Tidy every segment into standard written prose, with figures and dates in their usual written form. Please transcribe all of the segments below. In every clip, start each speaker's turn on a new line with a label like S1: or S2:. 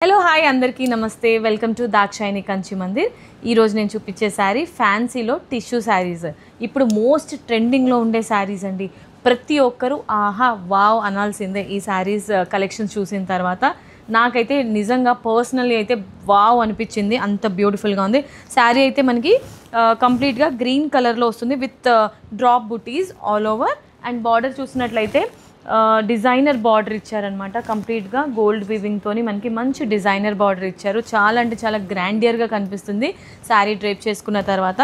S1: Hello hi అందరికీ నమస్తే welcome to Dakshayani Kanchi Mandir. ఈరోజు నేను చూపించే శారీ ఫ్యాన్సీలో టిష్యూ శారీస్. ఇప్పుడు మోస్ట్ ట్రెండింగ్లో ఉండే శారీస్ అండి. ప్రతి ఒక్కరూ ఆహా వావ్ అనాల్సిందే ఈ శారీస్ కలెక్షన్స్ చూసిన తర్వాత. నాకైతే నిజంగా పర్సనల్లీ అయితే వావ్ అనిపించింది, అంత బ్యూటిఫుల్గా ఉంది. శారీ అయితే మనకి కంప్లీట్గా గ్రీన్ కలర్లో వస్తుంది with drop buttis all over. And border చూసినట్లయితే డిజైనర్ బార్డర్ ఇచ్చారనమాట. కంప్లీట్గా గోల్డ్ వీవింగ్తోని మనకి మంచి డిజైనర్ బార్డర్ ఇచ్చారు. చాలా అంటే చాలా గ్రాండియర్గా కనిపిస్తుంది శారీ డ్రేప్ చేసుకున్న తర్వాత.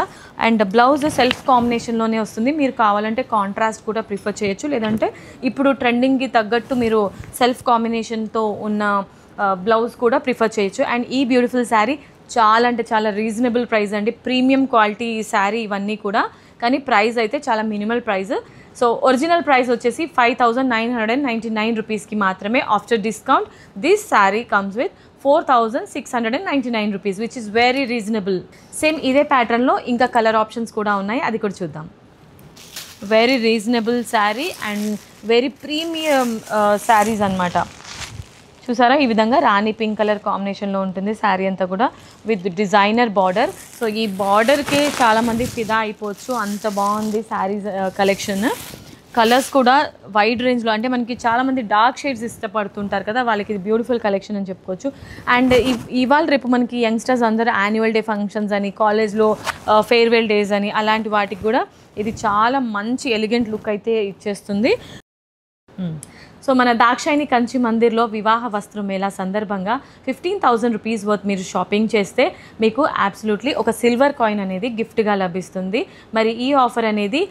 S1: అండ్ బ్లౌజ్ సెల్ఫ్ కాంబినేషన్లోనే వస్తుంది. మీరు కావాలంటే కాంట్రాస్ట్ కూడా ప్రిఫర్ చేయొచ్చు, లేదంటే ఇప్పుడు ట్రెండింగ్కి తగ్గట్టు మీరు సెల్ఫ్ కాంబినేషన్తో ఉన్న బ్లౌజ్ కూడా ప్రిఫర్ చేయొచ్చు. అండ్ ఈ బ్యూటిఫుల్ శారీ చాలా అంటే చాలా రీజనబుల్ ప్రైస్ అండి. ప్రీమియం క్వాలిటీ శారీ ఇవన్నీ కూడా, కానీ ప్రైస్ అయితే చాలా minimal price. So original price వచ్చేసి 5,999 రూపీస్కి మాత్రమే. After discount this sari comes with 4,699 rupees, which is very reasonable. Same ఇదే ప్యాటర్న్లో ఇంకా కలర్ ఆప్షన్స్ కూడా ఉన్నాయి, అది కూడా చూద్దాం. Very reasonable sari and very premium saris అనమాట. చూసారా, ఈ విధంగా రాణి పింక్ కలర్ కాంబినేషన్లో ఉంటుంది శారీ అంతా కూడా విత్ డిజైనర్ బార్డర్. సో ఈ బార్డర్కే చాలామంది ఫిదా అయిపోవచ్చు, అంత బాగుంది శారీస్ కలెక్షన్. కలర్స్ కూడా వైడ్ రేంజ్లో, అంటే మనకి చాలామంది డార్క్ షేడ్స్ ఇష్టపడుతుంటారు కదా, వాళ్ళకి ఇది బ్యూటిఫుల్ కలెక్షన్ అని చెప్పుకోవచ్చు. అండ్ ఇవాళ రేపు మనకి యంగ్స్టర్స్ అందరూ యాన్యువల్ డే ఫంక్షన్స్ అని, కాలేజ్లో ఫేర్వెల్ డేస్ అని, అలాంటి వాటికి కూడా ఇది చాలా మంచి ఎలిగెంట్ లుక్ అయితే ఇచ్చేస్తుంది. సో మన దాక్షాయిని కంచి మందిర్లో వివాహ వస్త్ర మేళా సందర్భంగా 15,000 రూపీస్ వర్త్ మీరు షాపింగ్ చేస్తే మీకు అబ్సల్యూట్లీ ఒక సిల్వర్ కాయిన్ అనేది గిఫ్ట్గా లభిస్తుంది. మరి ఈ ఆఫర్ అనేది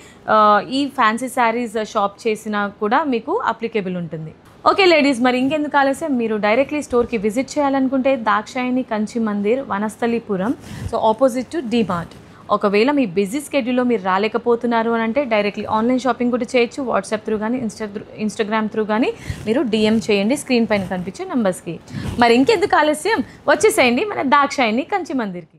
S1: ఈ ఫ్యాన్సీ శారీస్ షాప్ చేసినా కూడా మీకు అప్లికేబుల్ ఉంటుంది. ఓకే లేడీస్, మరి ఇంకెందుకు ఆలస్యం, మీరు డైరెక్ట్లీ స్టోర్కి విజిట్ చేయాలనుకుంటే Dakshayani Kanchi Mandir, Vanasthalipuram, so opposite to DMart. ఒకవేళ మీ బిజీ స్కెడ్యూల్లో మీరు రాలేకపోతున్నారు అని అంటే డైరెక్ట్లీ ఆన్లైన్ షాపింగ్ కూడా చేయొచ్చు. వాట్సాప్ త్రూ కానీ ఇన్స్టాగ్రామ్ త్రూ కానీ మీరు డిఎం చేయండి స్క్రీన్ పైన కనిపించే నెంబర్స్కి. మరి ఇంకెందుకు ఆలస్యం, వచ్చేసేయండి మన దాక్షాయిని కంచి మందిర్కి.